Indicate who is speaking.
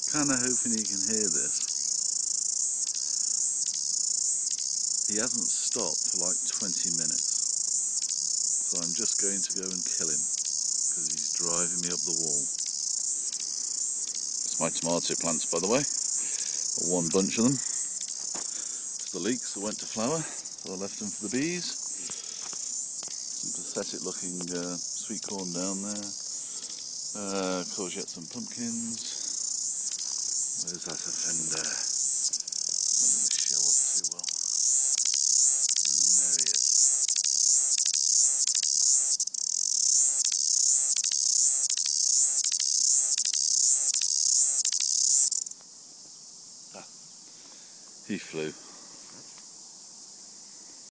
Speaker 1: Kind of hoping he can hear this. He hasn't stopped for like 20 minutes. So I'm just going to go and kill him because he's driving me up the wall. It's my tomato plants, by the way. One bunch of them. It's the leeks that went to flower, so I left them for the bees. Some pathetic looking sweet corn down there. Courgettes and pumpkins. Where's that offender? Not going to show up too well. And there he is. Ah, he flew.